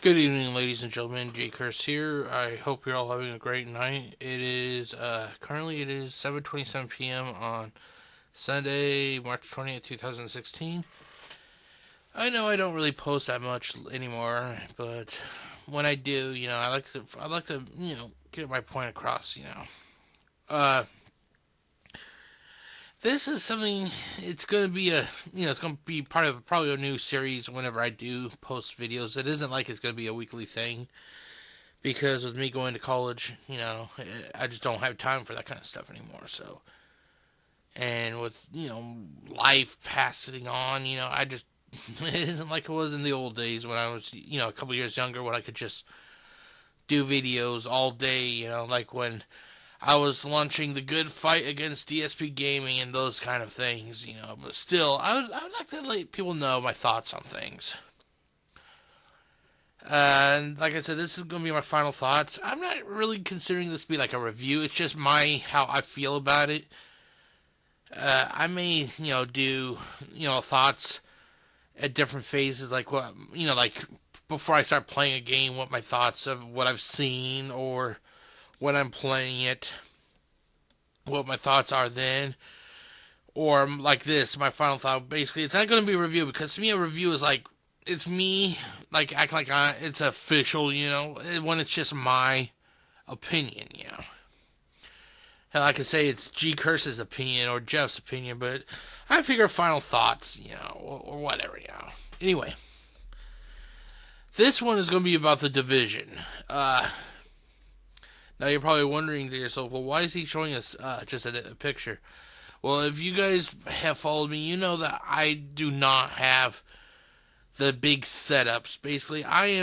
Good evening, ladies and gentlemen. GCurse here. I hope you're all having a great night. Currently it is 7:27 p.m. on Sunday, March 20th, 2016. I know I don't really post that much anymore, but when I do, I like to get my point across. Uh, this is something. It's going to be it's going to be part of probably a new series whenever I do post videos. It isn't like it's going to be a weekly thing because with me going to college, I just don't have time for that kind of stuff anymore. So, and with life passing on, I just it isn't like it was in the old days when I was a couple years younger when I could just do videos all day. Like when I was launching the good fight against DSP Gaming and those kind of things, But still, I would like to let people know my thoughts on things. And like I said, this is going to be my final thoughts. I'm not really considering this to be like a review. It's just how I feel about it. I may, do, thoughts at different phases, like like before I start playing a game, what my thoughts of what I've seen, or when I'm playing it, what my thoughts are then, or like this, my final thought. Basically, it's not going to be a review because to me, a review is like it's me like acting like it's official, when it's just my opinion, Hell, I could say it's GCurse's opinion or Jeff's opinion, but I figure final thoughts, or whatever, Anyway, this one is going to be about the Division. Now you're probably wondering to yourself, well, why is he showing us just a picture? Well, if you guys have followed me, you know that I do not have the big setups. Basically, I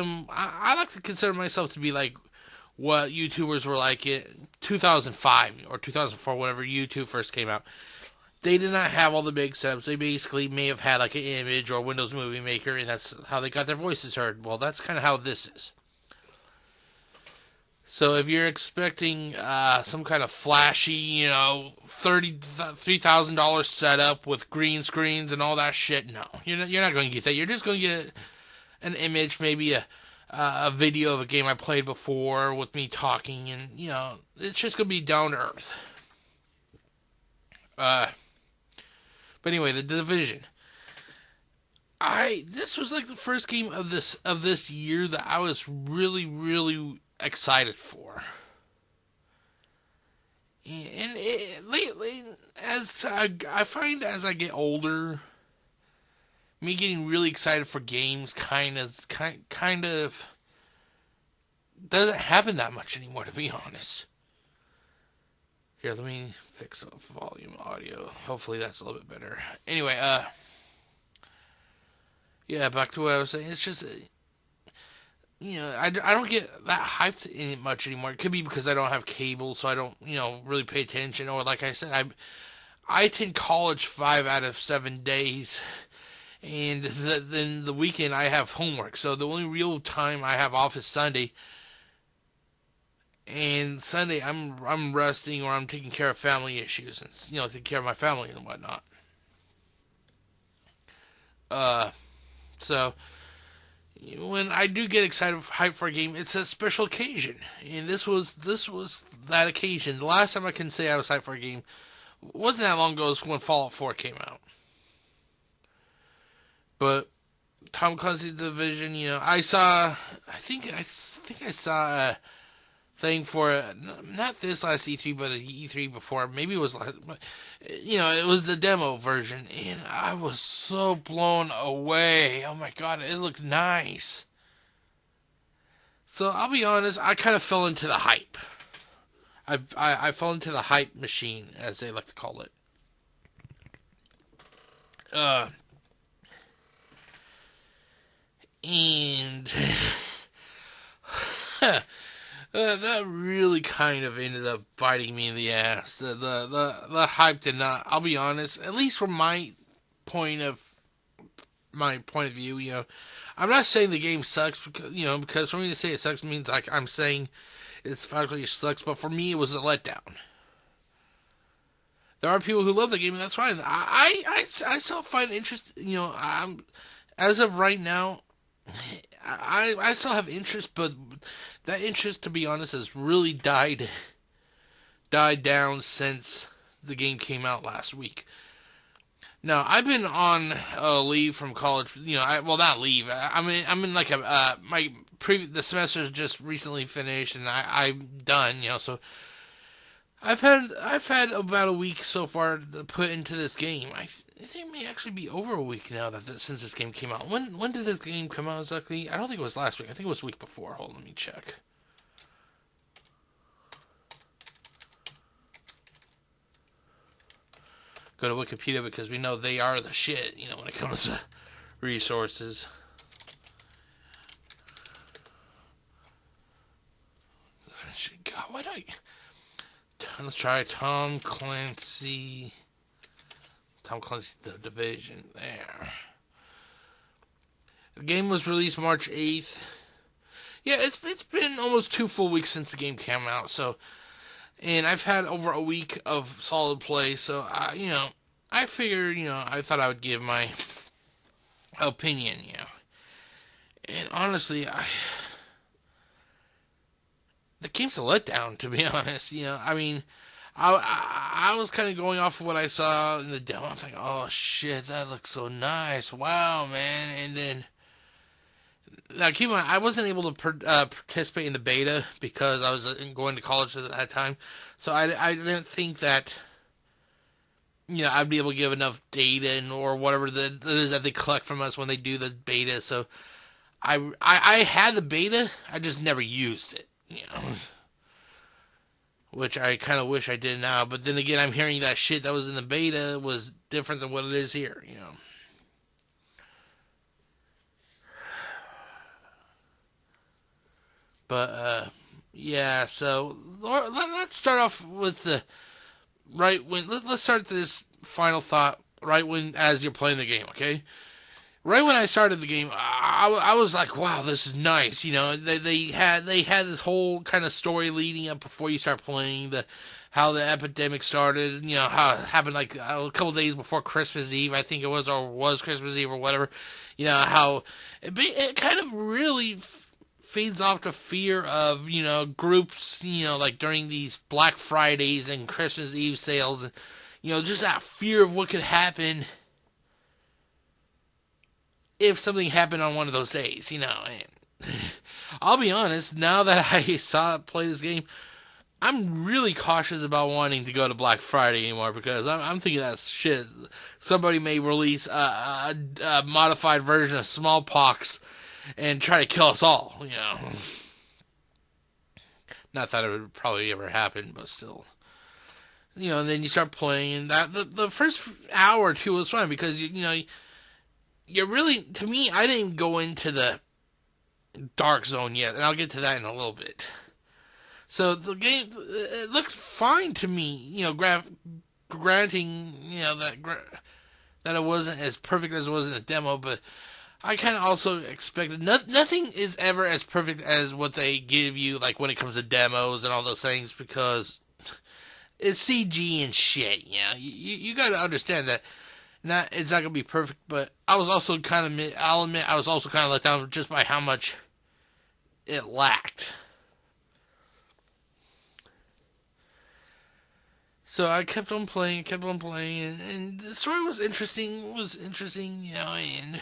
like to consider myself to be like what YouTubers were like in 2005 or 2004, whenever YouTube first came out. They did not have all the big setups. They basically may have had like an image or Windows Movie Maker, and that's how they got their voices heard. Well, that's kind of how this is. So if you're expecting some kind of flashy, $3,000 setup with green screens and all that shit, no, you're not going to get that. You're just going to get an image, maybe a video of a game I played before with me talking, and it's just going to be down to earth. But anyway, the Division. This was like the first game of this year that I was really, really excited for. And lately, as I find as I get older, me getting really excited for games kind of doesn't happen that much anymore, to be honest. Here, let me fix up volume audio. Hopefully that's a little bit better. Anyway, yeah, back to what I was saying. It's just, I don't get that hyped in it much anymore. It could be because I don't have cable, so I don't, really pay attention. Or like I said, I attend college 5 out of 7 days, and then the weekend I have homework. So the only real time I have off is Sunday. And Sunday I'm resting, or I'm taking care of family issues, and taking care of my family and whatnot. So when I do get excited, hyped for a game, it's a special occasion, and this was that occasion. The last time I can say I was hyped for a game wasn't that long ago. It was when Fallout 4 came out. But Tom Clancy's Division, I think I saw a thing for not this last E3, but an E3 before. Maybe it was it was the demo version, and I was so blown away. Oh my god, it looked nice. So I'll be honest, I kind of fell into the hype. I fell into the hype machine, as they like to call it. And that really kind of ended up biting me in the ass. The hype did not. I'll be honest. At least from my point of view, I'm not saying the game sucks because for me to say it sucks means like I'm saying it's factually sucks. But for me, it was a letdown. There are people who love the game, and that's fine. I still find interest. As of right now, I still have interest, but that interest, to be honest, has really died down since the game came out last week. Now, I've been on leave from college. Well, not leave. I'm in like the semester just recently finished, and I'm done. So I've had about a week so far to put into this game. I think it may actually be over a week now since this game came out. When did this game come out exactly? I don't think it was last week. I think it was the week before. Hold on, let me check. Go to Wikipedia because we know they are the shit, when it comes to resources. God, let's try Tom Clancy. The Division. There. The game was released March 8th. Yeah, it's been almost 2 full weeks since the game came out, so... And I've had over a week of solid play, so, I figured, I thought I would give my opinion, And honestly, the game's a letdown, to be honest, I was kind of going off of what I saw in the demo. I'm thinking, oh shit, that looks so nice. Wow, man. And then, now keep in mind, I wasn't able to participate in the beta because I was going to college at that time. So I didn't think that, I'd be able to give enough data or whatever that is that they collect from us when they do the beta. So I had the beta, I just never used it, Which I kind of wish I did now. But then again, I'm hearing that shit that was in the beta was different than what it is here, But, yeah, so let's start off with let's start this final thought as you're playing the game, okay? Right when I started the game, I was like, wow, this is nice. They had this whole kind of story leading up before you start playing, how the epidemic started, how it happened like a couple days before Christmas Eve, I think it was, or was Christmas Eve or whatever. How it kind of really feeds off the fear of, groups, like during these Black Fridays and Christmas Eve sales, and, just that fear of what could happen if something happened on one of those days, and I'll be honest, now that I play this game, I'm really cautious about wanting to go to Black Friday anymore, because I'm thinking that's shit. Somebody may release a modified version of smallpox and try to kill us all, Not that it would probably ever happen, but still. And then you start playing, and the first hour or two was fun, because, you really, to me, I didn't go into the dark zone yet, and I'll get to that in a little bit. So the game, it looked fine to me, granting, that it wasn't as perfect as it was in the demo, but I kind of also expected, nothing is ever as perfect as what they give you, like when it comes to demos and all those things, because it's CG and shit, you gotta understand that. It's not gonna be perfect, but I was also I'll admit I was also kind of let down just by how much it lacked. So I kept on playing, and the story was interesting, and,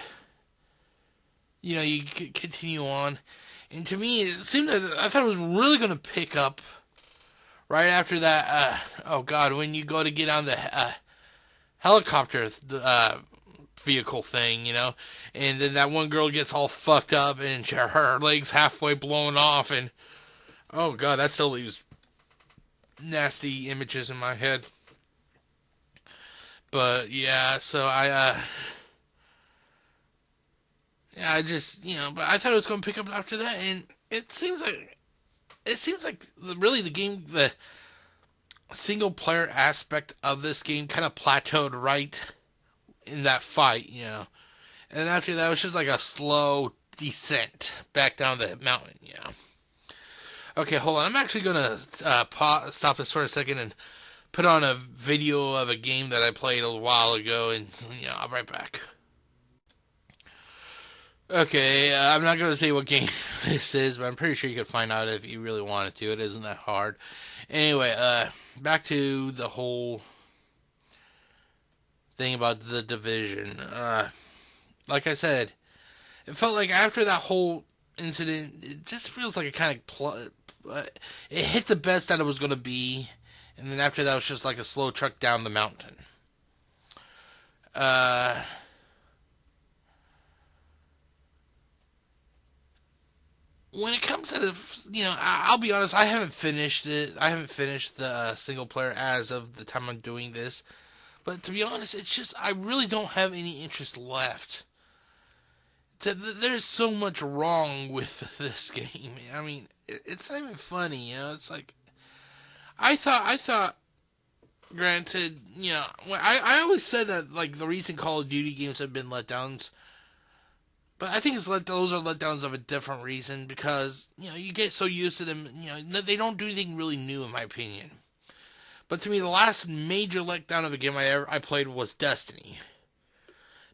you continue on. And to me, it seemed that I thought it was really going to pick up right after that, oh god, when you go to get on the helicopter vehicle thing, and then that one girl gets all fucked up and her legs halfway blown off, and oh god, that still leaves nasty images in my head. But yeah, so I just, but I thought it was going to pick up after that, and it seems like really the game, the single player aspect of this game kind of plateaued right in that fight, and after that it was just like a slow descent back down the mountain, Okay, hold on. I'm actually gonna stop this for a second and put on a video of a game that I played a while ago, and I'll be right back. Okay, I'm not going to say what game this is, but I'm pretty sure you could find out if you really wanted to. It isn't that hard. Anyway, back to the whole thing about the division. Like I said, it felt like after that whole incident, it just feels like it kind of it hit the best that it was going to be, and then after that, it was just like a slow truck down the mountain. Uh, when it comes to I'll be honest, I haven't finished it. I haven't finished the single player as of the time I'm doing this. But to be honest, it's just I really don't have any interest left. There's so much wrong with this game. I mean, it's not even funny. It's like I thought. Granted, I always said that like the recent Call of Duty games have been letdowns. But I think those are letdowns of a different reason because, you get so used to them, they don't do anything really new in my opinion. But to me, the last major letdown of a game I played was Destiny.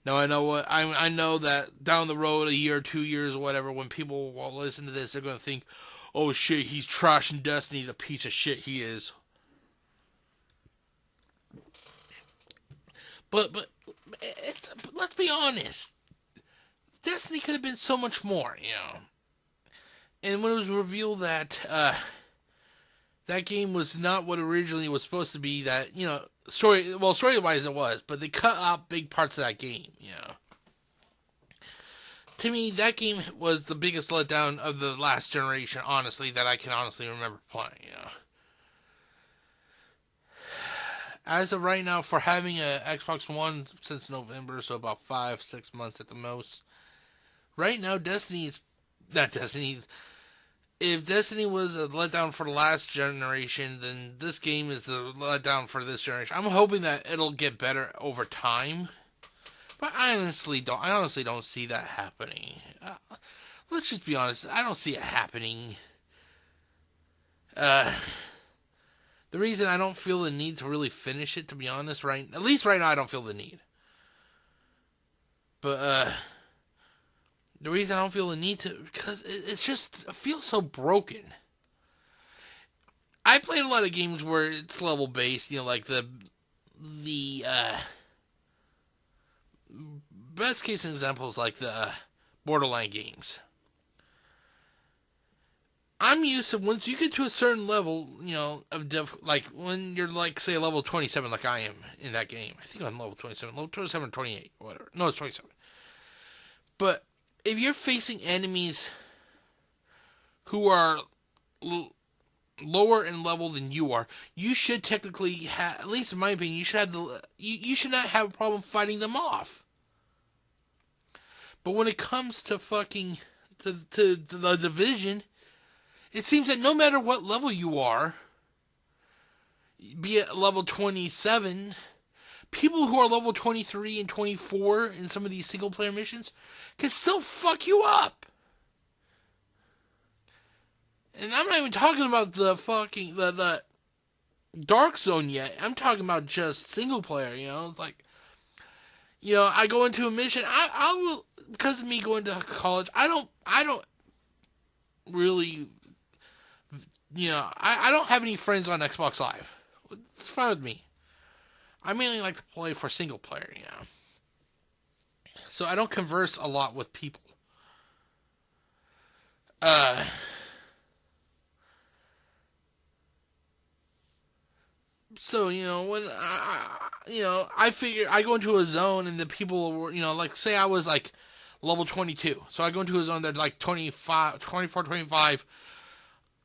Now I know that down the road, a year, 2 years, or whatever, when people will listen to this, they're going to think, oh shit, he's trashing Destiny, the piece of shit he is. But let's be honest. Destiny could have been so much more, And when it was revealed that that game was not what originally was supposed to be, that story-wise it was, but they cut out big parts of that game, To me, that game was the biggest letdown of the last generation, honestly, that I can honestly remember playing, As of right now, for having a Xbox One since November, so about 5-6 months at the most. Right now, Destiny is not Destiny. If Destiny was a letdown for the last generation, then this game is the letdown for this generation. I'm hoping that it'll get better over time, but I honestly don't see that happening. Let's just be honest. I don't see it happening. The reason I don't feel the need to really finish it, to be honest, at least right now, I don't feel the need. But the reason I don't feel the need to, because it feels so broken. I played a lot of games where it's level based, like the best case examples like the Borderlands games. I'm used to once you get to a certain level, of like when you're like say level 27, like I am in that game. I think I'm level 27, level 27 or 28, whatever. No, it's 27. But if you're facing enemies who are lower in level than you are, you should technically have, at least in my opinion, you should not have a problem fighting them off. But when it comes to fucking to the division, it seems that no matter what level you are, be it level 27, people who are level 23 and 24 in some of these single player missions can still fuck you up. And I'm not even talking about the fucking the dark zone yet. I'm talking about just single player, I go into a mission, I will, because of me going to college, I don't really, I don't have any friends on Xbox Live. It's fine with me. I mainly like to play for single player, So I don't converse a lot with people. So, when I figure I go into a zone and the people were, like say I was like level 22. So I go into a zone that's like 25, 24, 25.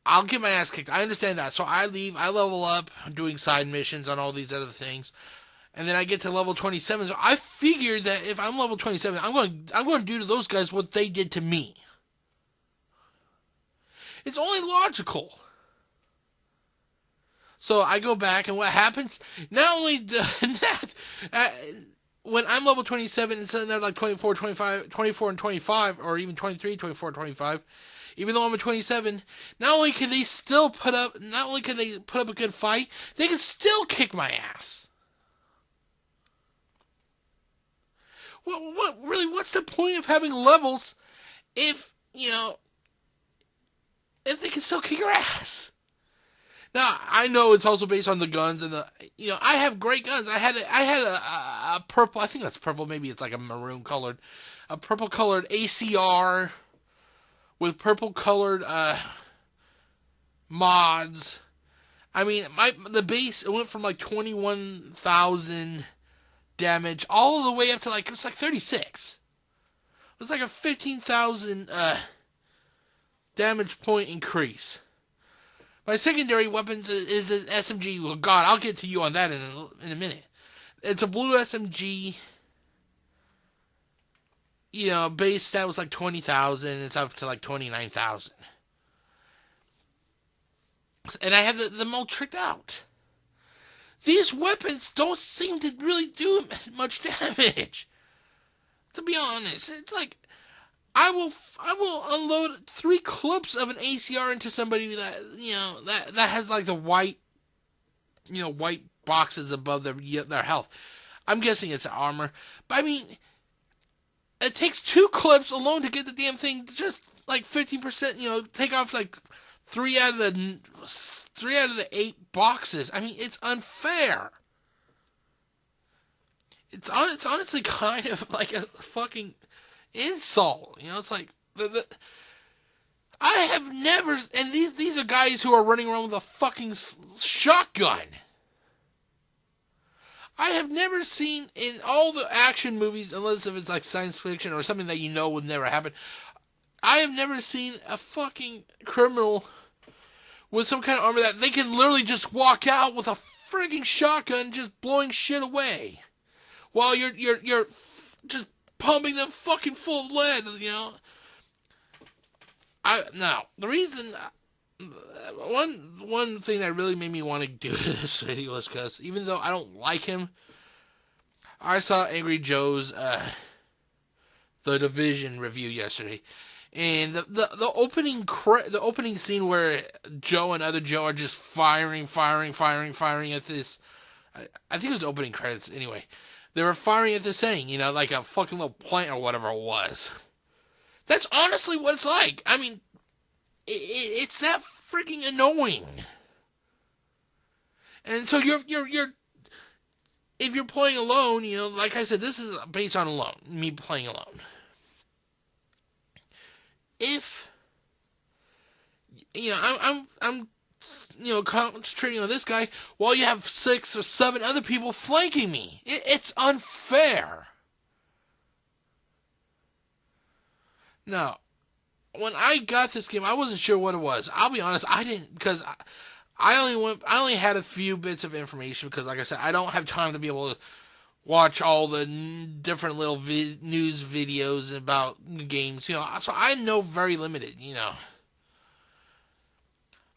I'll get my ass kicked. I understand that. So I leave, I level up, I'm doing side missions on all these other things. And then I get to level 27. So I figure that if I'm level 27, I'm going to do to those guys what they did to me. It's only logical. So I go back, and what happens? Not only when I'm level 27, and so they're like 24, 25, 24 and 25, or even 23, 24, 25, even though I'm a 27, not only can they put up a good fight, they can still kick my ass. What's the point of having levels if, if they can still kick your ass. Now, I know it's also based on the guns and I have great guns. I had a purple, I think that's purple, maybe it's like a maroon colored, a purple colored ACR with purple colored mods. I mean, the base, it went from like 21,000 damage all the way up to it was like 36. It was like a 15,000 damage point increase. My secondary weapons is an SMG. Well, God, I'll get to you on that in a minute. It's a blue SMG. Base stat was like 20,000. It's up to like 29,000. And I have them all tricked out. These weapons don't seem to really do much damage. To be honest, it's like I will unload 3 clips of an ACR into somebody that has like the white boxes above their health. I'm guessing it's armor, but I mean, it takes 2 clips alone to get the damn thing to just like 15%. Take off like 3 out of the 8 boxes. I mean, it's unfair. It's honestly kind of like a fucking insult. It's like I have never, and these are guys who are running around with a fucking shotgun. I have never seen in all the action movies, unless if it's like science fiction or something that would never happen, I have never seen a fucking criminal with some kind of armor that they can literally just walk out with a frigging shotgun just blowing shit away while you're just pumping them fucking full of lead, Now, the reason, one thing that really made me want to do this video was because even though I don't like him, I saw Angry Joe's The Division review yesterday, and the opening scene where Joe and other Joe are just firing at this. I think it was opening credits anyway. They were firing at this thing, like a fucking little plant or whatever it was. That's honestly what it's like. I mean, it's that freaking annoying. And so you're if you're playing alone, like I said, this is based on me playing alone. If I'm concentrating on this guy while you have 6 or 7 other people flanking me. It's unfair. Now, when I got this game, I wasn't sure what it was. I'll be honest, I didn't, because I only had a few bits of information because, like I said, I don't have time to be able to watch all the different little news videos about games, so I know very limited,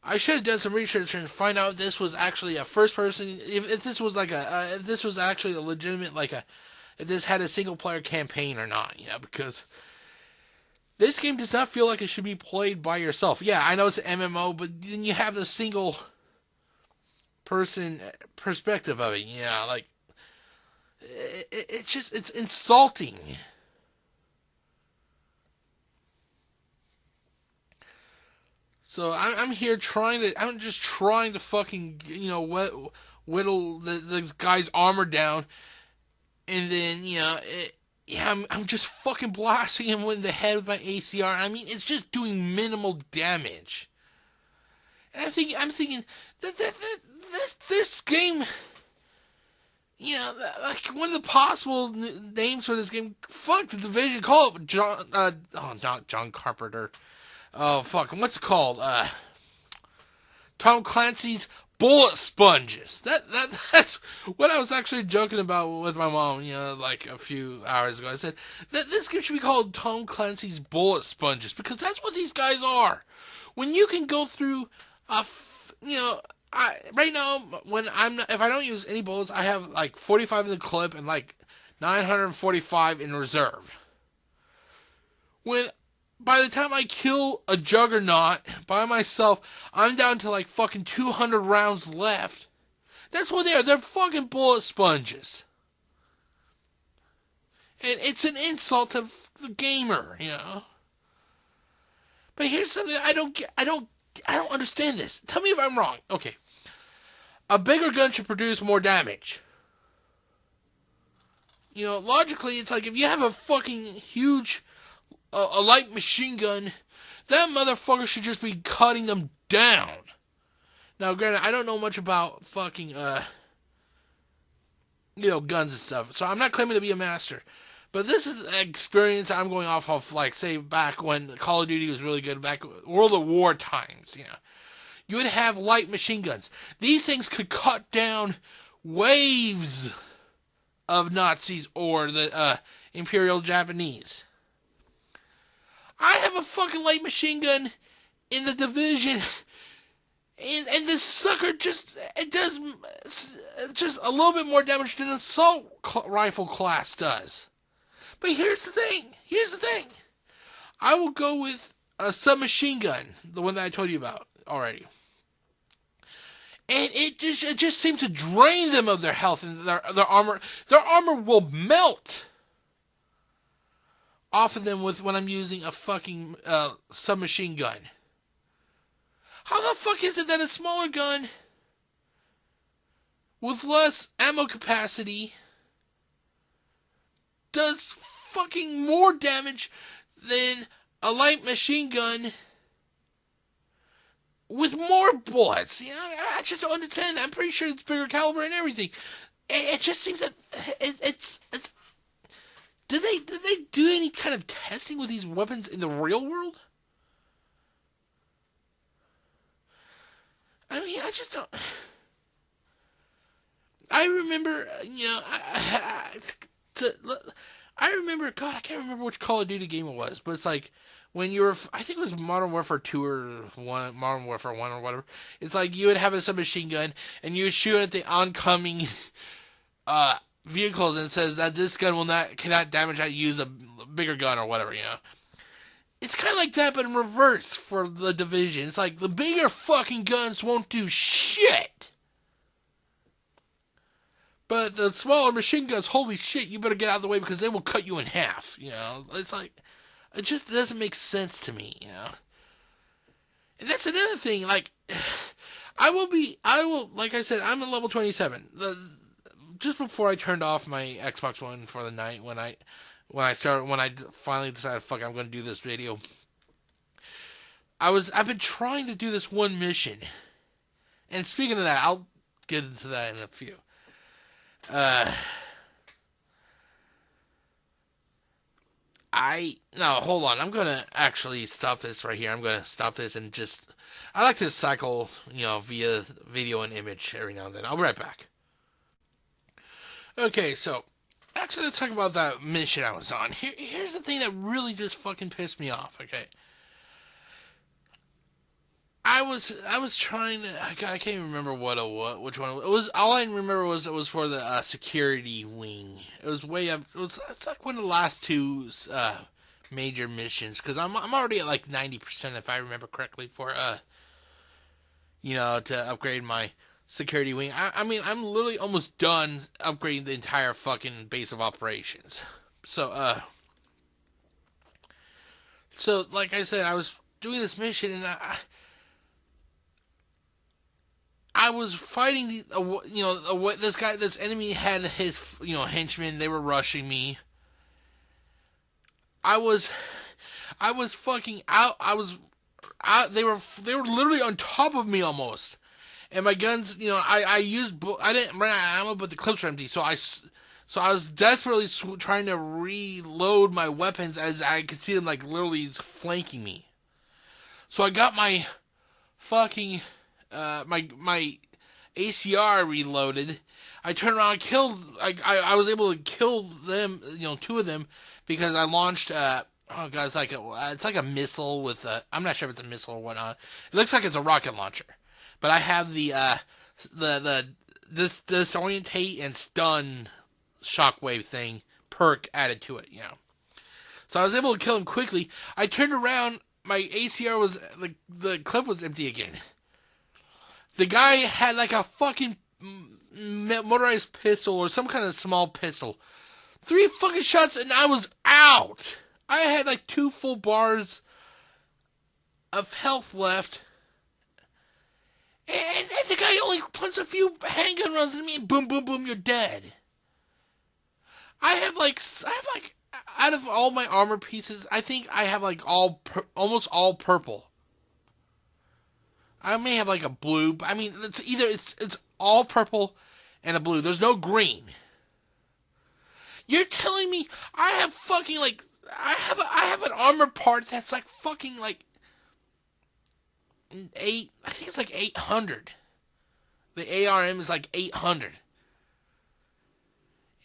I should have done some research and find out if this was actually a first person, if this was like if this was actually a legitimate, if this had a single player campaign or not, because this game does not feel like it should be played by yourself. Yeah, I know it's an MMO, but then you have the single person perspective of it, it's insulting. So I'm here I'm just trying to fucking, whittle the guy's armor down, and then, I'm just fucking blasting him in the head with my ACR. I mean, it's just doing minimal damage. And I'm thinking that this game, like one of the possible names for this game, fuck The Division, call it not John Carpenter. Oh, fuck, what's it called? Tom Clancy's Bullet Sponges. That's what I was actually joking about with my mom, like a few hours ago. I said, this game should be called Tom Clancy's Bullet Sponges, because that's what these guys are. When you can go through, right now, if I don't use any bullets, I have like 45 in the clip and like 945 in reserve. By the time I kill a juggernaut by myself, I'm down to like fucking 200 rounds left. That's what they are. They're fucking bullet sponges. And it's an insult to the gamer, But here's something I don't get. I don't understand this. Tell me if I'm wrong. Okay. A bigger gun should produce more damage. You know, logically, it's like if you have a fucking huge, a light machine gun, that motherfucker should just be cutting them down. Now, granted, I don't know much about fucking, guns and stuff, so I'm not claiming to be a master. But this is an experience I'm going off of, like, say, back when Call of Duty was really good, back World of War times, you know. You would have light machine guns. These things could cut down waves of Nazis or the Imperial Japanese. I have a fucking light machine gun in the Division, and this sucker does just a little bit more damage than an assault rifle class does. But here's the thing. I will go with a submachine gun, the one that I told you about already. And it just seems to drain them of their health and their armor. Their armor will melt off of them when I'm using a fucking submachine gun. How the fuck is it that a smaller gun with less ammo capacity does fucking more damage than a light machine gun with more bullets? You know, I just don't understand. I'm pretty sure it's bigger caliber and everything. It just seems that it's. Did they do any kind of testing with these weapons in the real world? I mean, I just don't. I remember, I remember. God, I can't remember which Call of Duty game it was, but it's like when you were. I think it was Modern Warfare 2 or Modern Warfare 1 or whatever. It's like you would have a submachine gun and you would shoot at the oncoming vehicles, and it says that this gun cannot damage that. Use a bigger gun or whatever, you know. It's kind of like that, but in reverse for the Division. It's like the bigger fucking guns won't do shit. But the smaller machine guns, holy shit, you better get out of the way because they will cut you in half, you know. It's like, it just doesn't make sense to me, you know. And that's another thing, like, like I said, I'm at level 27. Just before I turned off my Xbox One for the night, when I finally decided, fuck, I'm going to do this video, I've been trying to do this one mission. And speaking of that, I'll get into that in a few. Hold on. I'm going to actually stop this right here. I'm going to stop this and I like to cycle, via video and image every now and then. I'll be right back. Okay, so, actually let's talk about that mission I was on. Here's the thing that really just fucking pissed me off, okay? I was trying to. I can't even remember which one it was. All I remember was it was for the security wing. It was way up. It's like one of the last two major missions, because I'm already at like 90% if I remember correctly for to upgrade my security wing. I mean, I'm literally almost done upgrading the entire fucking base of operations. So like I said, I was doing this mission and I was fighting this enemy had his, henchmen. They were rushing me. I was fucking out. They were literally on top of me almost. And my guns, I didn't run out of ammo, but the clips were empty. So I was desperately trying to reload my weapons as I could see them like literally flanking me. So I got my fucking my ACR reloaded. I turned around and killed. I was able to kill them. Two of them because I launched. It's like a missile with. I'm not sure if it's a missile or whatnot. It looks like it's a rocket launcher, but I have the disorientate and stun shockwave thing perk added to it. So I was able to kill him quickly. I turned around. My ACR was the clip was empty again. The guy had like a fucking motorized pistol or some kind of small pistol. 3 fucking shots and I was out. I had like 2 full bars of health left, and the guy only punts a few handgun runs at me, and boom, boom, boom, you're dead. I have like, out of all my armor pieces, I think I have like almost all purple. I may have like a blue, but I mean, it's all purple and a blue. There's no green. You're telling me I have fucking like, I have an armor part that's like fucking like I think it's like 800. The ARM is like 800.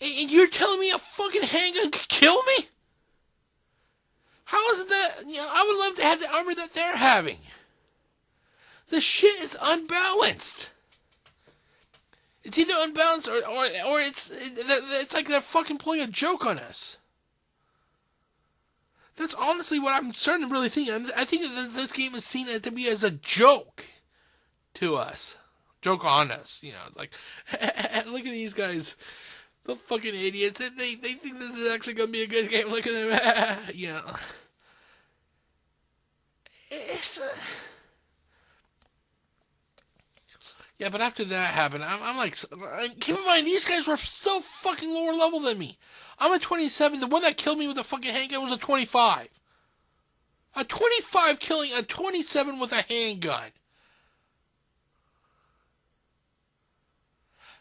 And you're telling me a fucking handgun could kill me? How is it that, I would love to have the armor that they're having. The shit is unbalanced. It's either unbalanced or it's like they're fucking pulling a joke on us. That's honestly what I'm starting to really think. I think that this game is seen to be as a joke to us. Joke on us, like, look at these guys. The fucking idiots. They think this is actually going to be a good game. Look at them. It's... Yeah, but after that happened, I'm like... Keep in mind, these guys were still fucking lower level than me. I'm a 27. The one that killed me with a fucking handgun was a 25. A 25 killing a 27 with a handgun.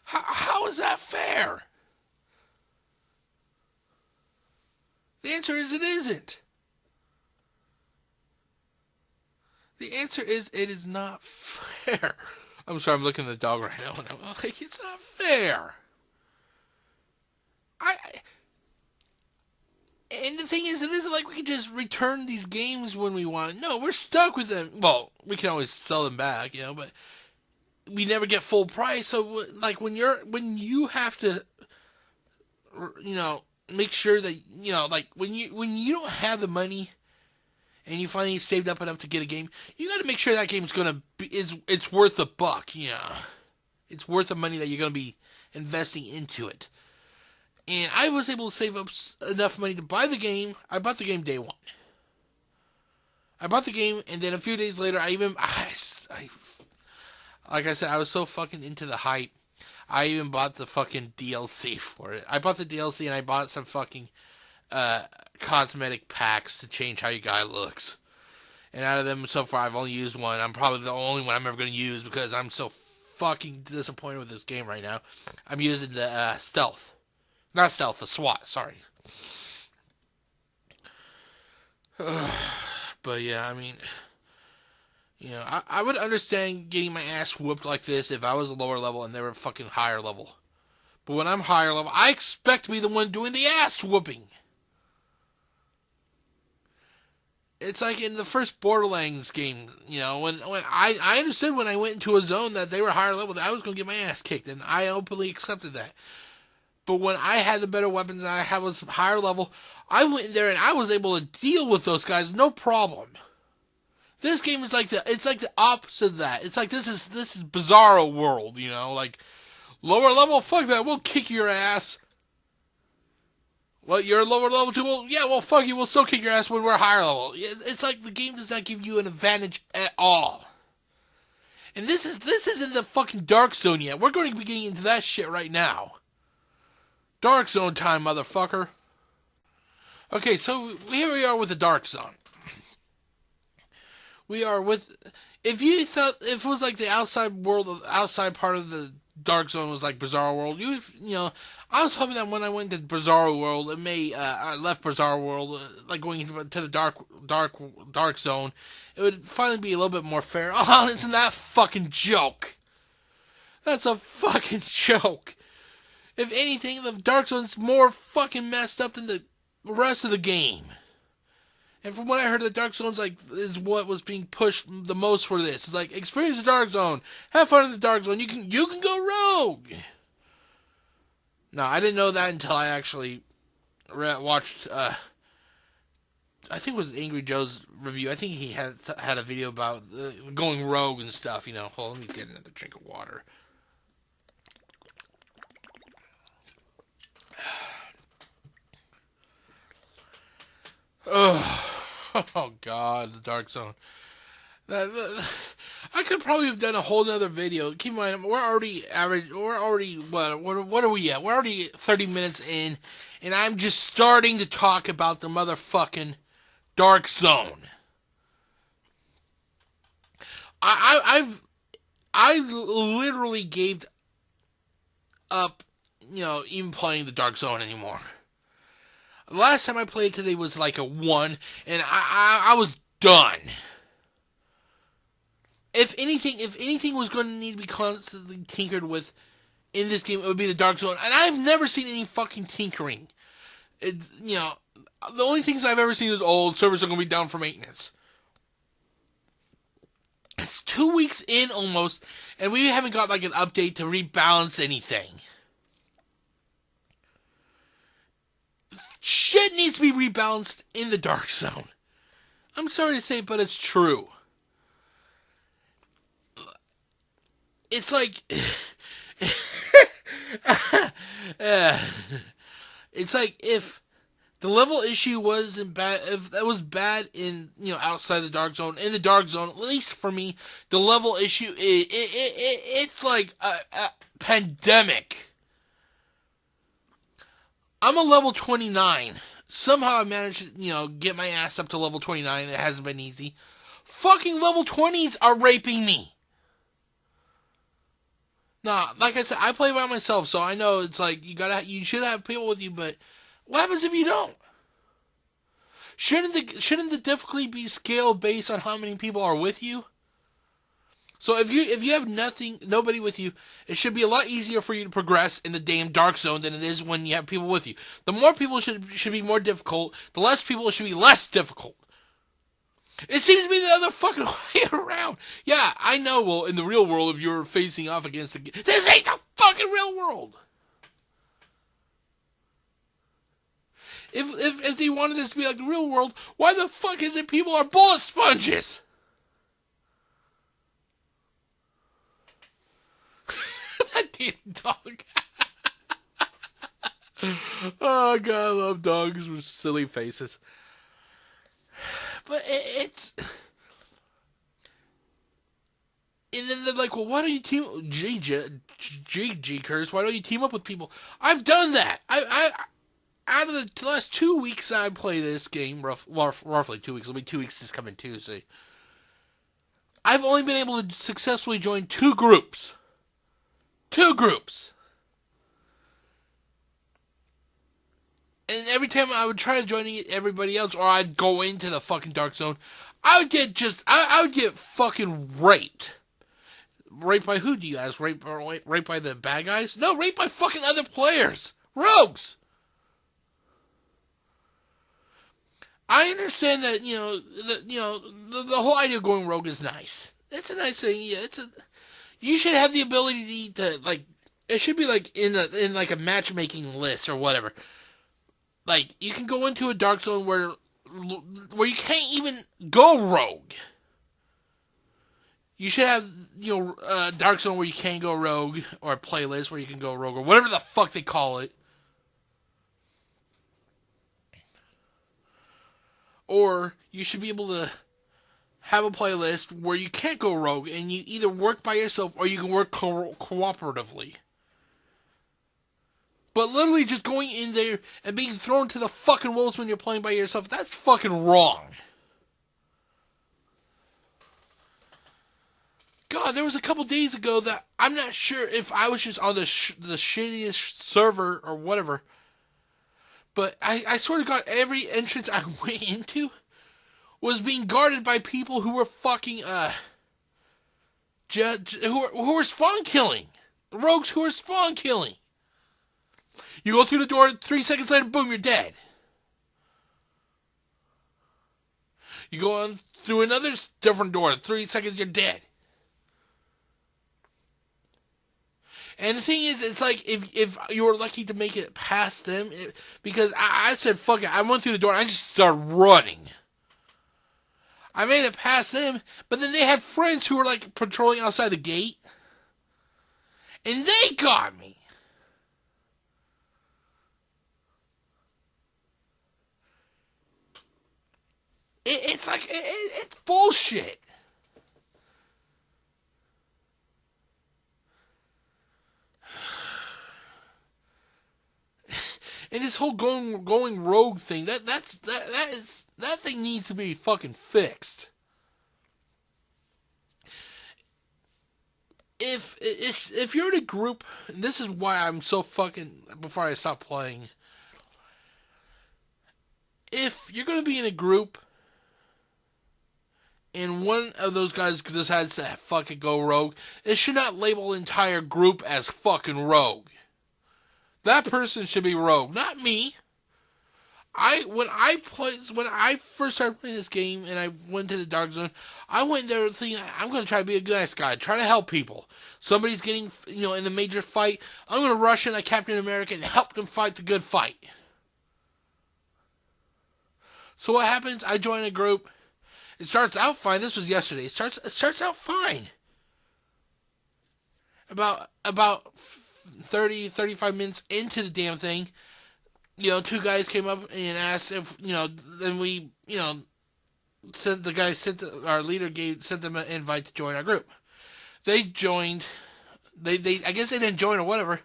How is that fair? The answer is it isn't. The answer is it is not fair. I'm sorry, I'm looking at the dog right now, and I'm like, it's not fair. And the thing is, it isn't like we can just return these games when we want. No, we're stuck with them. Well, we can always sell them back, but we never get full price. So, like, when you have to, make sure that, like, when you don't have the money and you finally saved up enough to get a game, you got to make sure that game's gonna be, it's worth a buck. It's worth the money that you're gonna be investing into it. And I was able to save up enough money to buy the game. I bought the game day one. I bought the game, and then a few days later, like I said, I was so fucking into the hype. I even bought the fucking DLC for it. I bought the DLC, and I bought some fucking cosmetic packs to change how your guy looks. And out of them, so far, I've only used one. I'm probably the only one I'm ever going to use because I'm so fucking disappointed with this game right now. I'm using the stealth. Not stealth, the SWAT, sorry. But yeah, I mean, I would understand getting my ass whooped like this if I was a lower level and they were fucking higher level. But when I'm higher level, I expect to be the one doing the ass whooping. It's like in the first Borderlands game, when I understood when I went into a zone that they were higher level, that I was going to get my ass kicked, and I openly accepted that. But when I had the better weapons and I was higher level, I went in there and I was able to deal with those guys no problem. This game is like the opposite of that. It's like this is Bizarro World, like lower level, fuck that, we'll kick your ass. Well, you're lower level too. Well, yeah, well, fuck you. We'll still kick your ass when we're higher level. It's like the game does not give you an advantage at all. And this isn't the fucking Dark Zone yet. We're going to be getting into that shit right now. Dark Zone time, motherfucker. Okay, so here we are with the Dark Zone. We are with... If you thought... If it was like the outside part of the Dark Zone was like Bizarro World, I was hoping that when I went to Bizarro World, I left Bizarro World, like going to the Dark Zone, it would finally be a little bit more fair. Oh, isn't that a fucking joke? That's a fucking joke. If anything, the Dark Zone's more fucking messed up than the rest of the game. And from what I heard, the Dark Zone's is what was being pushed the most for this. It's like, experience the Dark Zone, have fun in the Dark Zone. You can go rogue. No, I didn't know that until I actually watched. I think it was Angry Joe's review. I think he had a video about going rogue and stuff. Hold on, let me get another drink of water. Oh God, the Dark Zone. I could probably have done a whole nother video. Keep in mind, we're already average. We're already what are we at? We're already 30 minutes in, and I'm just starting to talk about the motherfucking Dark Zone. I literally gave up, even playing the Dark Zone anymore. The last time I played today was like a 1, and I was done. If anything was going to need to be constantly tinkered with in this game, it would be the Dark Zone. And I've never seen any fucking tinkering. The only things I've ever seen is, servers are going to be down for maintenance. It's 2 weeks in almost, and we haven't got like an update to rebalance anything. Shit needs to be rebalanced in the Dark Zone. I'm sorry to say, but it's true. It's like... it's like if the level issue wasn't bad, if that was bad in, outside the Dark Zone, in the Dark Zone, at least for me, the level issue, it's like a pandemic. I'm a level 29. Somehow I managed to, get my ass up to level 29. It hasn't been easy. Fucking level 20s are raping me. Nah, like I said, I play by myself, so I know it's like you should have people with you, but what happens if you don't? Shouldn't the difficulty be scaled based on how many people are with you? So if you have nobody with you, it should be a lot easier for you to progress in the damn Dark Zone than it is when you have people with you. The more people should be more difficult. The less people should be less difficult. It seems to be the other fucking way around. Yeah, I know. Well, in the real world, if you're facing off against this ain't the fucking real world. If they wanted this to be like the real world, why the fuck is it people are bullet sponges? That damn dog. Oh god, I love dogs with silly faces. But it's... And then they're like, well, why don't you team... GCurse, why don't you team up with people? I've done that. I out of the last 2 weeks I played this game, roughly 2 weeks. It'll be 2 weeks this coming Tuesday. I've only been able to successfully join 2 groups. 2 groups. And every time I would try joining everybody else, or I'd go into the fucking Dark Zone, I would get I would get fucking raped. Raped by who, do you ask? Raped by the bad guys? No, raped by fucking other players. Rogues. I understand that, the whole idea of going rogue is nice. It's a nice thing. Yeah, you should have the ability to, like, it should be like in like a matchmaking list or whatever. Like, you can go into a Dark Zone where you can't even go rogue. You should have, a Dark Zone where you can't go rogue, or a playlist where you can go rogue, or whatever the fuck they call it. Or you should be able to have a playlist where you can't go rogue, and you either work by yourself or you can work cooperatively. But literally just going in there and being thrown to the fucking wolves when you're playing by yourself, that's fucking wrong. God, there was a couple days ago that I'm not sure if I was just on the shittiest server or whatever. But I sort of got every entrance I went into was being guarded by people who were fucking, who were spawn killing. Rogues who were spawn killing. You go through the door, 3 seconds later, boom, you're dead. You go on through another different door, 3 seconds, you're dead. And the thing is, it's like, if you were lucky to make it past them, because I said, fuck it, I went through the door and I just started running. I made it past them, but then they had friends who were, like, patrolling outside the gate. And they got me. It's like, it's bullshit. And this whole going rogue thing, that thing needs to be fucking fixed. If you're in a group, and this is why I'm so fucking, before I stop playing, if you're gonna be in a group and one of those guys decides to fucking go rogue, it should not label the entire group as fucking rogue. That person should be rogue, not me. When I first started playing this game and I went to the Dark Zone, I went there thinking I'm going to try to be a nice guy, try to help people. Somebody's getting, in a major fight, I'm going to rush in like Captain America and help them fight the good fight. So what happens? I join a group. It starts out fine. This was yesterday. It starts out fine. About 35 minutes into the damn thing, two guys came up and asked if, then we, our leader sent them an invite to join our group. They joined, they I guess they didn't join or whatever.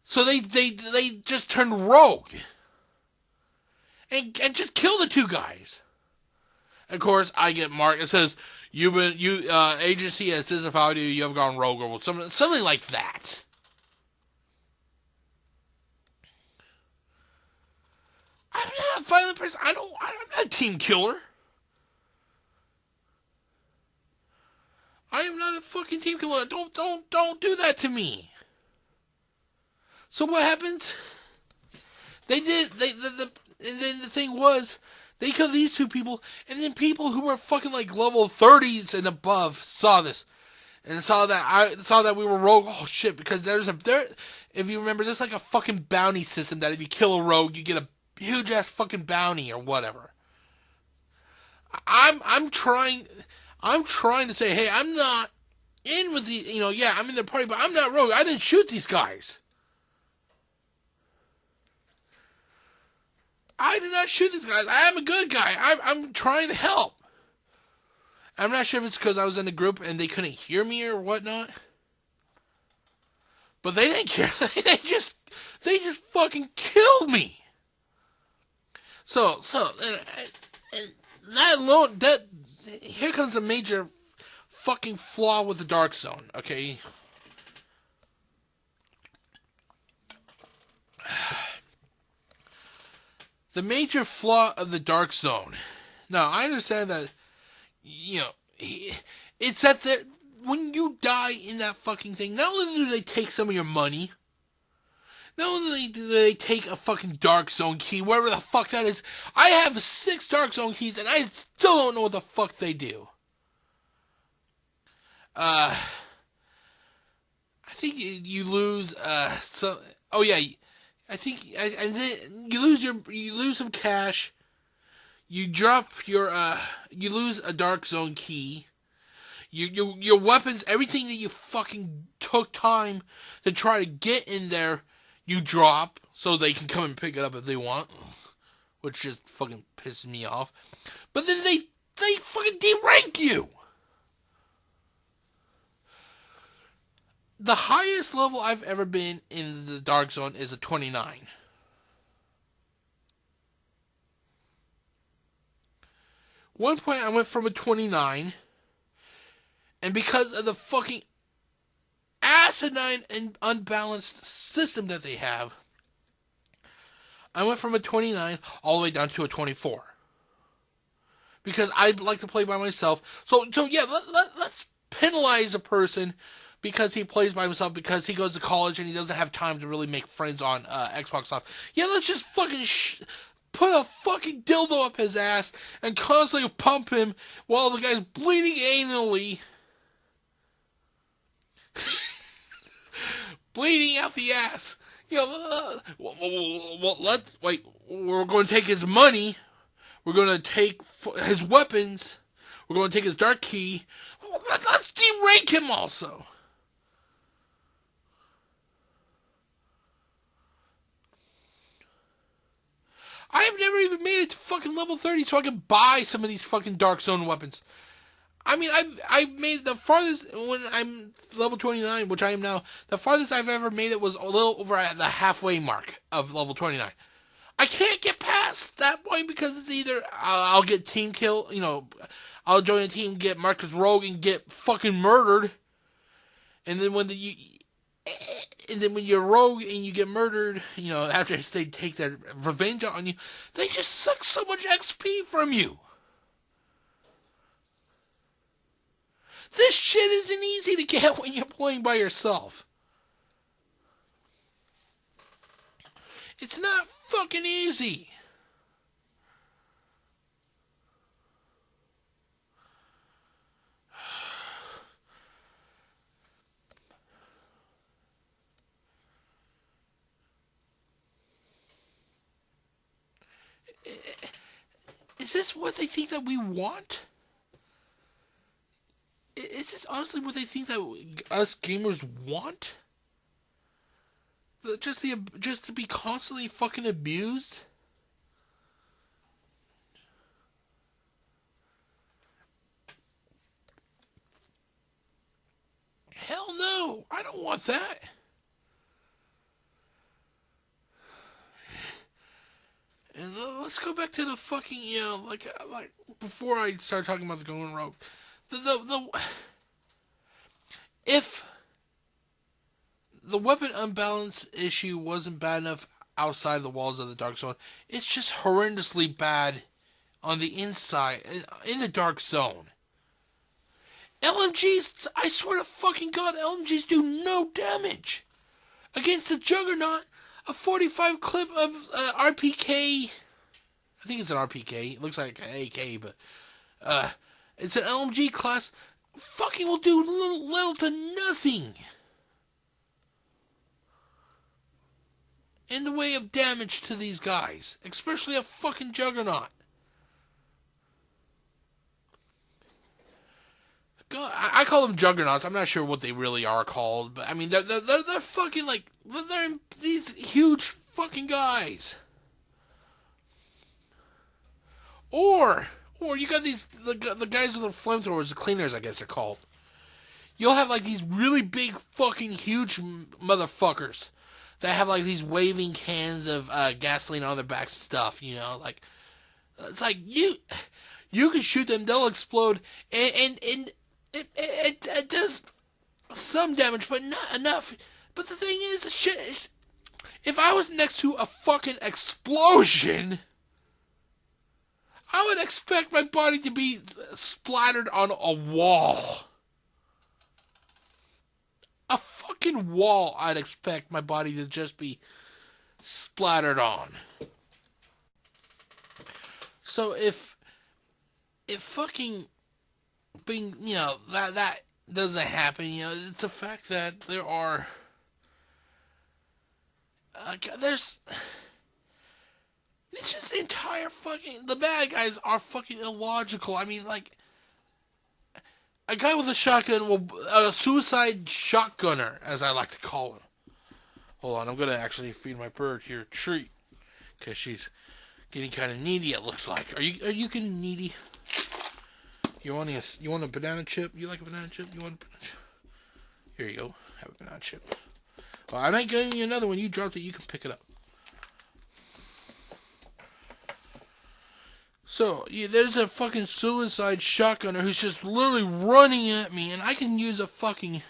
So they just turned rogue. And just killed the two guys. Of course, I get marked. It says, agency has disavowed you, you have gone rogue, or something like that. I'm not a violent person. I'm not a team killer. I am not a fucking team killer. Don't do that to me. So what happens? And then the thing was, they killed these two people, and then people who were fucking like level 30s and above saw this. And saw that we were rogue. Oh shit, because if you remember, there's like a fucking bounty system that if you kill a rogue, you get a huge ass fucking bounty or whatever. I'm trying to say, hey, I'm not in with the, I'm in the party, but I'm not rogue. I didn't shoot these guys. I did not shoot these guys. I am a good guy. I'm trying to help. I'm not sure if it's because I was in the group and they couldn't hear me or whatnot. But they didn't care. They just fucking killed me. So and that alone, here comes a major fucking flaw with the Dark Zone, okay? The major flaw of the Dark Zone. Now, I understand that, it's that when you die in that fucking thing, not only do they take some of your money, not only do they take a fucking Dark Zone key, whatever the fuck that is. I have 6 Dark Zone keys, and I still don't know what the fuck they do. I think you lose, oh yeah, I think, and then you lose some cash. You drop you lose a Dark Zone key. Your weapons, everything that you fucking took time to try to get in there, you drop so they can come and pick it up if they want, which just fucking pisses me off. But then they fucking derank you. The highest level I've ever been in the Dark Zone is a 29. One point I went from a 29, and because of the fucking asinine and unbalanced system that they have, I went from a 29 all the way down to a 24. Because I like to play by myself. So yeah, let's penalize a person because he plays by himself, because he goes to college and he doesn't have time to really make friends on Xbox stuff. Yeah, let's just fucking put a fucking dildo up his ass and constantly pump him while the guy's bleeding anally. Bleeding out the ass. Well, wait, we're going to take his money. We're going to take his weapons. We're going to take his dark key. Let's derank him also. I have never even made it to fucking level 30 so I can buy some of these fucking Dark Zone weapons. I mean, I've made the farthest when I'm level 29, which I am now. The farthest I've ever made it was a little over at the halfway mark of level 29. I can't get past that point because it's either I'll get team kill, I'll join a team, get marked as rogue, and get fucking murdered, and then when you're rogue and you get murdered, after they take that revenge on you, they just suck so much XP from you. This shit isn't easy to get when you're playing by yourself. It's not fucking easy. Is this what they think that we want? Is this honestly what they think that us gamers want? Just to be constantly fucking abused? Hell no, I don't want that. And let's go back to the fucking, like before I start talking about the going rogue. If the weapon unbalance issue wasn't bad enough outside the walls of the Dark Zone, it's just horrendously bad on the inside, in the Dark Zone. LMGs, I swear to fucking God, LMGs do no damage. Against the Juggernaut, a 45 clip of RPK, I think it's an RPK, it looks like an AK, but it's an LMG class, fucking will do little to nothing in the way of damage to these guys, especially a fucking Juggernaut. God, I call them Juggernauts. I'm not sure what they really are called, but I mean they're fucking like they're these huge fucking guys. Or you got the guys with the flamethrowers, the cleaners, I guess they're called. You'll have like these really big fucking huge motherfuckers that have like these waving cans of gasoline on their backs and stuff. Like it's like you can shoot them, they'll explode, and it does some damage, but not enough. But the thing is, shit, if I was next to a fucking explosion, I would expect my body to be splattered on a wall. A fucking wall, I'd expect my body to just be splattered on. So if fucking being, that doesn't happen, it's a fact that there are, it's just the entire fucking, the bad guys are fucking illogical. I mean, like, a guy with a shotgun a suicide shotgunner, as I like to call him. Hold on, I'm gonna actually feed my bird here a treat, because she's getting kind of needy, it looks like. Are you getting needy? You want a banana chip? You like a banana chip? You want a banana chip? Here you go. Have a banana chip. Well, I'm not getting you another one. You dropped it. You can pick it up. So, there's a fucking suicide shotgunner who's just literally running at me, and I can use a fucking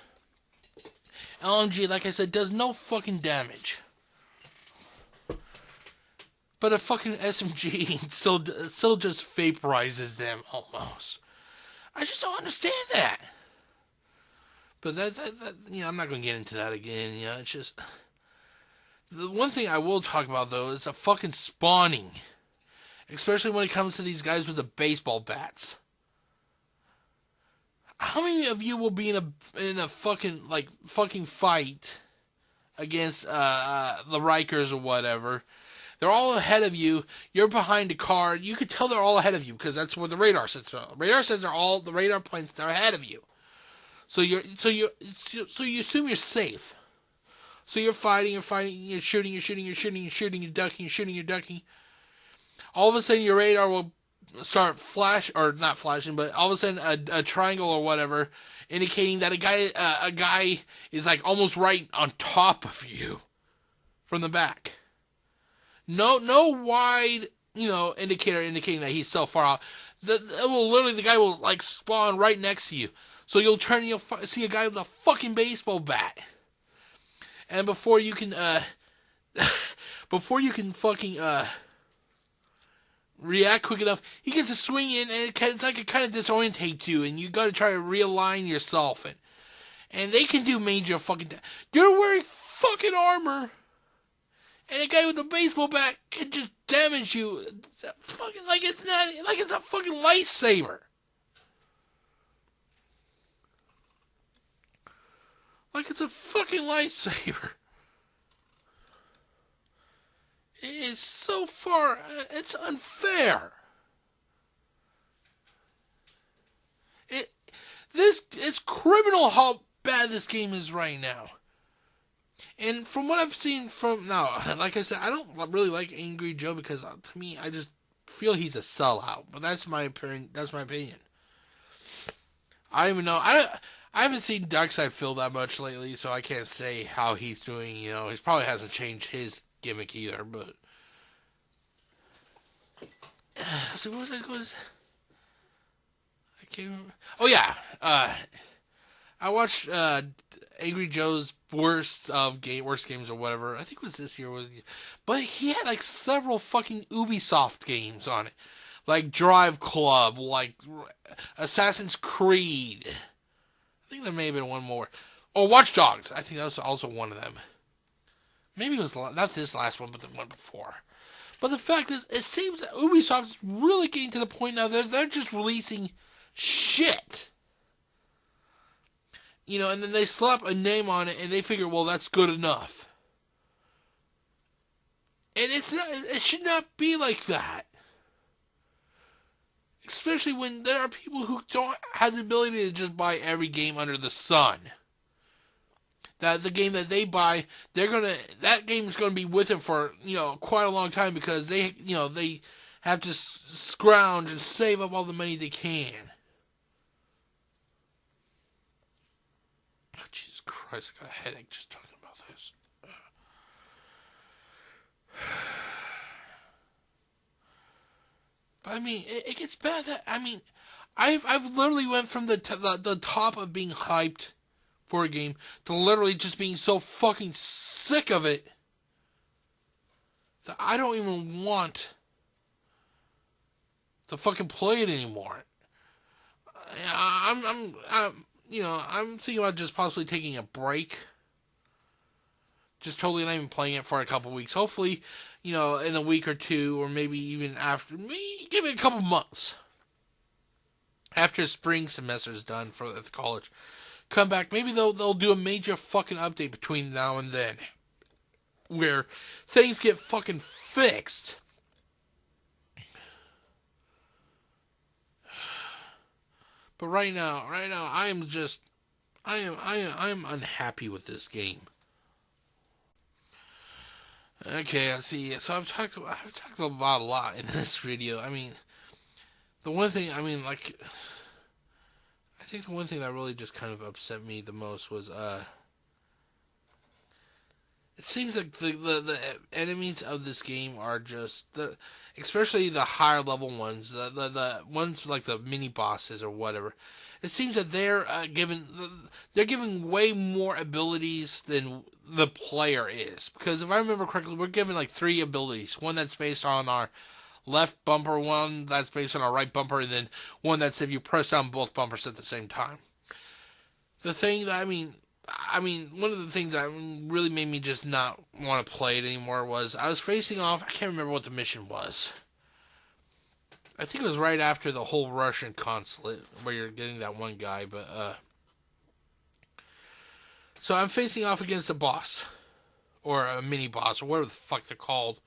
LMG, like I said, does no fucking damage. But a fucking SMG still just vaporizes them almost. I just don't understand that. But that I'm not going to get into that again. It's just the one thing I will talk about though is the fucking spawning, especially when it comes to these guys with the baseball bats. How many of you will be in a fucking fight against the Rikers or whatever? They're all ahead of you. You're behind a car. You could tell they're all ahead of you because that's what the radar says. The radar says the radar points they're ahead of you. So you assume you're safe. So you're fighting, you're shooting, you're ducking. All of a sudden your radar will start not flashing, but all of a sudden a triangle or whatever, indicating that a guy is like almost right on top of you from the back. No wide, indicator indicating that he's so far out. The guy will like spawn right next to you. So you'll turn and you'll see a guy with a fucking baseball bat. And before you can fucking react quick enough, he gets a swing in, and it's like it kind of disorientates you, and you got to try to realign yourself, and they can do major fucking. You're wearing fucking armor, and a guy with a baseball bat can just damage you, fucking like it's a fucking lightsaber. Like it's a fucking lightsaber. It's so far, it's unfair. It's criminal how bad this game is right now. And from what I've seen like I said, I don't really like Angry Joe because to me, I just feel he's a sellout. But that's my opinion. I don't even know. I haven't seen Darkside Phil that much lately, so I can't say how he's doing. He probably hasn't changed his gimmick either, but so what was I going to say? I can't remember. Oh yeah, I watched Angry Joe's worst games or whatever. I think it was this year, but he had like several fucking Ubisoft games on it, like Drive Club, like Assassin's Creed. I think there may have been one more. Oh, Watch Dogs. I think that was also one of them. Maybe it was not this last one, but the one before. But the fact is, it seems that Ubisoft is really getting to the point now that they're just releasing shit. And then they slap a name on it, and they figure, well, that's good enough. And it's not. It should not be like that. Especially when there are people who don't have the ability to just buy every game under the sun. That the game that they buy, that game is gonna be with them for quite a long time because they have to scrounge and save up all the money they can. Oh, Jesus Christ! I got a headache just talking about this. I mean, it gets bad. I've literally went from the top of being hyped for a game to literally just being so fucking sick of it that I don't even want to fucking play it anymore. I'm thinking about just possibly taking a break. Just totally not even playing it for a couple weeks. Hopefully, in a week or two, or maybe even after, give it a couple months. After spring semester is done at the college. Come back, maybe they'll do a major fucking update between now and then. Where things get fucking fixed. But right now, I am unhappy with this game. Okay, let's see. So I've talked about a lot in this video. I mean, the one thing, I think the one thing that really just kind of upset me the most was, it seems like the enemies of this game are just, especially the higher level ones, the ones like the mini bosses or whatever. It seems that they're giving way more abilities than the player is. Because if I remember correctly, we're given like 3 abilities. One that's based on our left bumper, one that's based on our right bumper, and then one that's if you press down both bumpers at the same time. The thing that, one of the things that really made me just not want to play it anymore was I was facing off, I can't remember what the mission was. I think it was right after the whole Russian consulate where you're getting that one guy, but so I'm facing off against a boss or a mini boss or whatever the fuck they're called.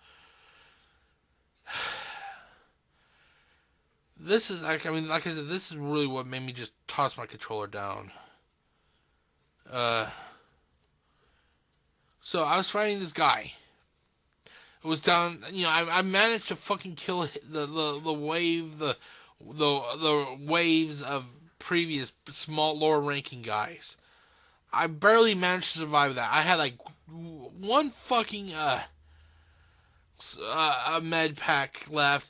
This is like I said, this is really what made me just toss my controller down. So I was fighting this guy. It was down. I managed to fucking kill the wave the waves of previous small lower ranking guys. I barely managed to survive that. I had like one fucking a med pack left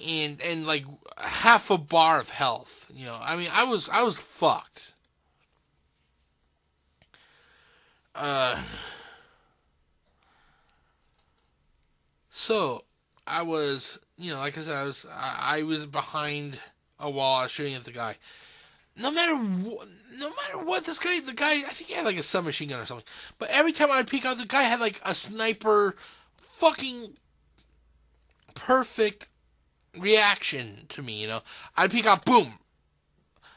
and like half a bar of health. I mean, I was fucked. So I was, like I said, I was behind a wall. I was shooting at the guy. No matter what, the guy, I think he had like a submachine gun or something. But every time I'd peek out, the guy had like a sniper, fucking perfect reaction to me. I'd peek out, boom.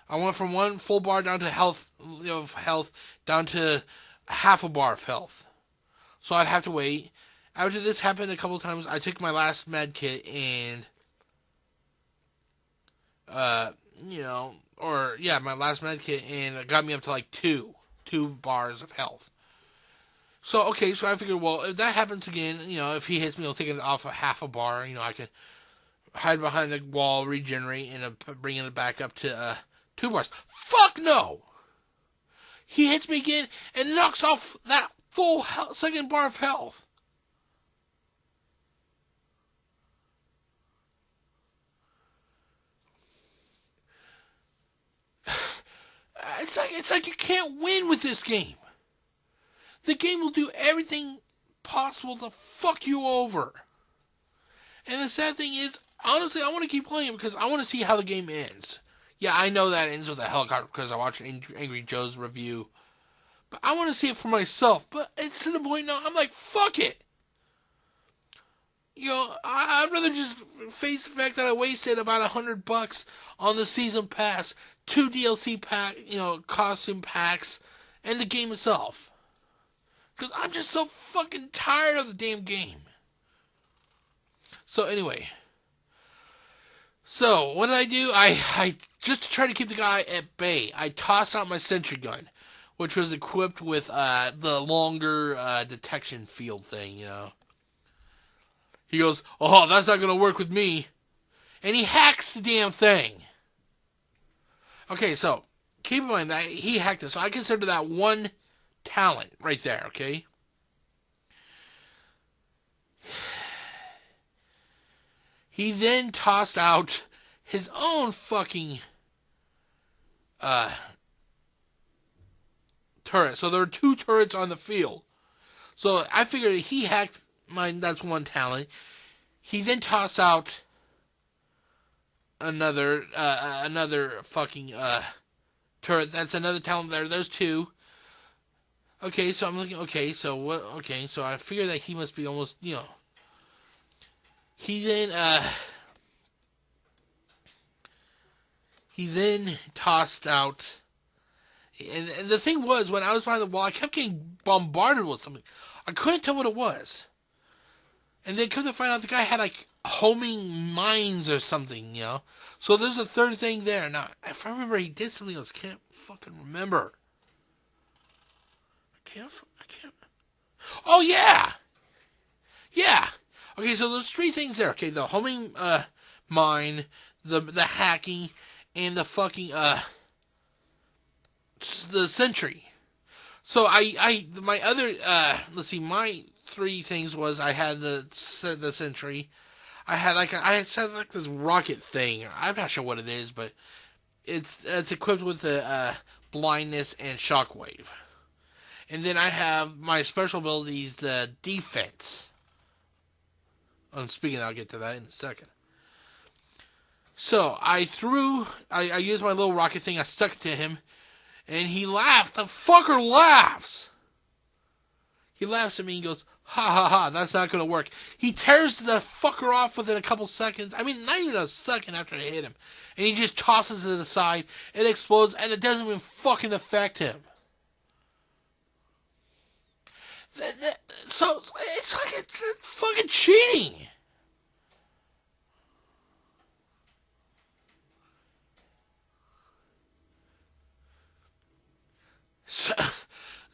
I went from one full bar down to health down to half a bar of health. So I'd have to wait. After this happened a couple of times, I took my last med kit and, my last med kit, and it got me up to like two bars of health. So, okay, so I figured, well, if that happens again, if he hits me, I'll take it off a half a bar. I could hide behind the wall, regenerate, and bring it back up to 2 bars. Fuck no! He hits me again and knocks off that full second bar of health. It's like you can't win with this game. The game will do everything possible to fuck you over. And the sad thing is, honestly, I want to keep playing it because I want to see how the game ends. Yeah, I know that ends with a helicopter because I watched Angry Joe's review. But I want to see it for myself. But it's to the point now, I'm like, fuck it. I'd rather just face the fact that I wasted about $100 on the season pass, 2 DLC costume packs, and the game itself. Because I'm just so fucking tired of the damn game. So anyway. So, what did I do? I just to try to keep the guy at bay, I tossed out my sentry gun, which was equipped with the longer detection field thing, He goes, oh, that's not going to work with me. And he hacks the damn thing. Okay, so, keep in mind that he hacked it. So I consider that one talent right there, okay? He then tossed out his own fucking turret. So there were 2 turrets on the field. So I figured he hacked mine. That's one talent. He then tossed out another fucking turret. That's another talent there. There's 2. Okay, so I'm looking. Okay, so what? Okay, so I figure that he must be almost. He then tossed out. And the thing was, when I was behind the wall, I kept getting bombarded with something. I couldn't tell what it was. And then come to find out, the guy had like homing mines or something, So there's a third thing there. Now, if I remember, he did something else. Can't fucking remember. I can't. Oh yeah. Yeah. Okay, so there's 3 things there. Okay, the homing mine, the hacking, and the fucking the sentry. So my other my 3 things was I had the sentry. I had set like this rocket thing. I'm not sure what it is, but it's equipped with the blindness and shockwave. And then I have my special abilities, the defense. Speaking of, I'll get to that in a second. So I used my little rocket thing. I stuck it to him, and he laughs. The fucker laughs. He laughs at me and goes, ha ha ha, that's not going to work. He tears the fucker off within a couple seconds. I mean, not even a second after I hit him. And he just tosses it aside. It explodes, and it doesn't even fucking affect him. So, it's like it's fucking cheating.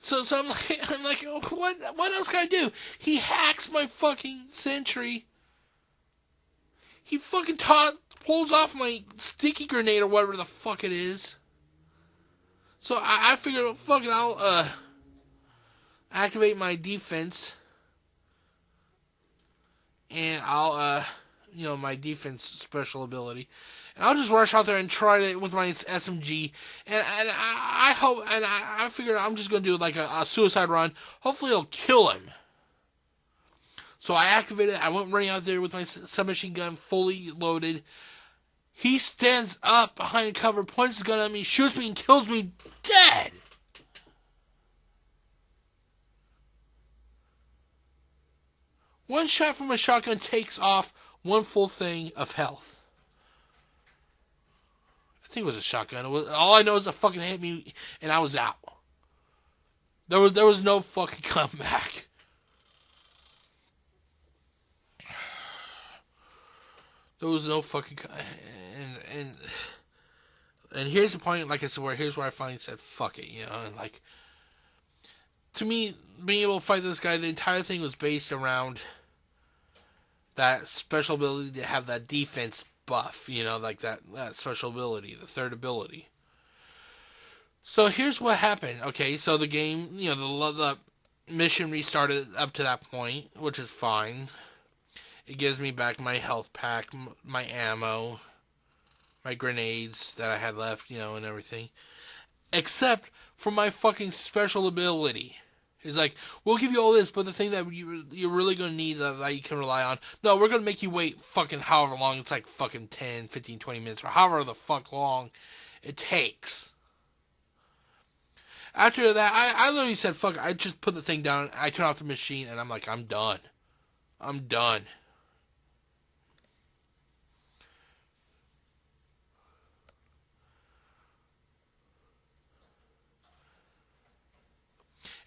So I'm like, what else can I do? He hacks my fucking sentry. He fucking pulls off my sticky grenade or whatever the fuck it is. So I figured, fuck it, I'll activate my defense, and I'll my defense special ability, and I'll just rush out there and try to with my SMG, and I hope, and I figured I'm just gonna do like a suicide run. Hopefully it'll kill him. So I activated it. I went running out there with my submachine gun fully loaded. He stands up behind cover, points his gun at me, shoots me, and kills me dead. One shot from a shotgun takes off one full thing of health. I think it was a shotgun. All I know is it fucking hit me, and I was out. There was no fucking comeback. There was no fucking and here's the point, like I said, here's where I finally said fuck it, and like, to me, being able to fight this guy, the entire thing was based around that special ability to have that defense buff, like that special ability, the third ability. So here's what happened. Okay, so the game, the mission restarted up to that point, which is fine. It gives me back my health pack, my ammo, my grenades that I had left, and everything. Except for my fucking special ability. It's like, we'll give you all this, but the thing that you're really going to need that you can rely on, no, we're going to make you wait fucking however long. It's like fucking 10, 15, 20 minutes, or however the fuck long it takes. After that, I literally said, fuck, I just put the thing down, I turn off the machine, and I'm like, I'm done. I'm done.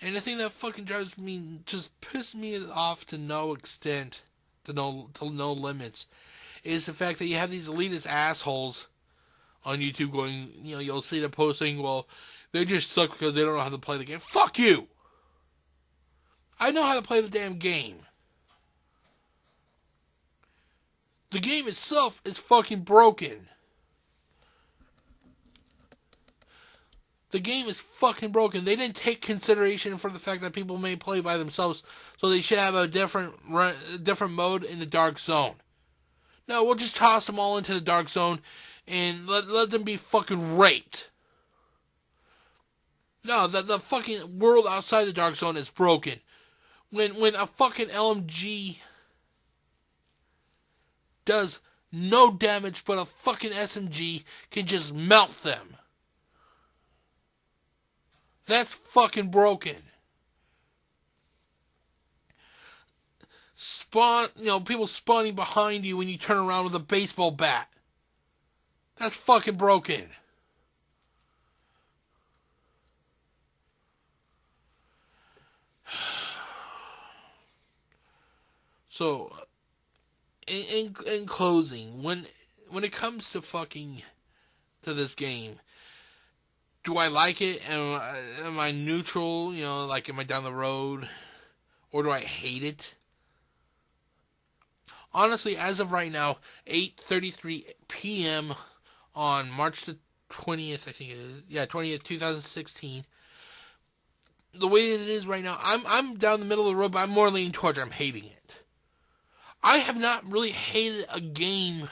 And the thing that fucking drives me, just pisses me off to no extent, to no limits, is the fact that you have these elitist assholes on YouTube going, you'll see them posting, well, they just suck because they don't know how to play the game. Fuck you! I know how to play the damn game. The game itself is fucking broken. The game is fucking broken. They didn't take consideration for the fact that people may play by themselves, so they should have a different mode in the dark zone. No, we'll just toss them all into the dark zone and let them be fucking raped. No, the fucking world outside the dark zone is broken. When a fucking LMG does no damage, but a fucking SMG can just melt them. That's fucking broken. People spawning behind you when you turn around with a baseball bat. That's fucking broken. So, in closing, when it comes to this game, do I like it? Am I neutral? Like, am I down the road? Or do I hate it? Honestly, as of right now, 8:33 p.m. on March the 20th, I think it is. Yeah, 20th, 2016. The way that it is right now, I'm down the middle of the road, but I'm more leaning towards I'm hating it. I have not really hated a game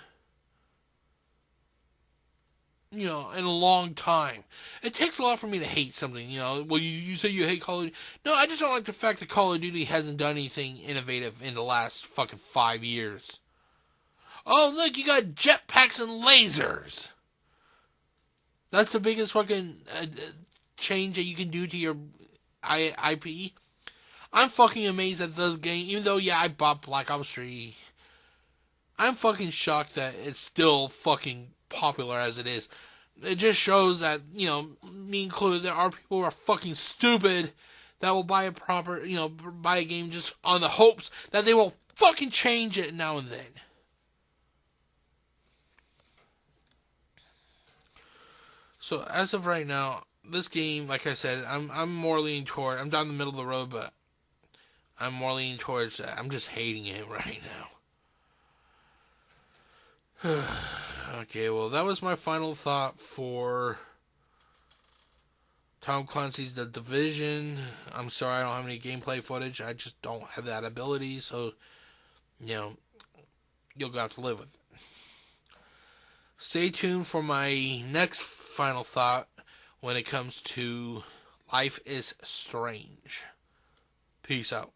in a long time. It takes a lot for me to hate something, Well, you say you hate Call of Duty. No, I just don't like the fact that Call of Duty hasn't done anything innovative in the last fucking 5 years. Oh, look, you got jetpacks and lasers. That's the biggest fucking change that you can do to your IP. I'm fucking amazed at this game, even though, I bought Black Ops 3. I'm fucking shocked that it's still fucking popular as it is. It just shows that, me included, there are people who are fucking stupid that will buy buy a game just on the hopes that they will fucking change it now and then. So, as of right now, this game, like I said, I'm more leaning toward. I'm down the middle of the road, but I'm more leaning towards. I'm just hating it right now. Okay, well, that was my final thought for Tom Clancy's The Division. I'm sorry I don't have any gameplay footage. I just don't have that ability, so, you know, you'll have to live with it. Stay tuned for my next final thought when it comes to Life is Strange. Peace out.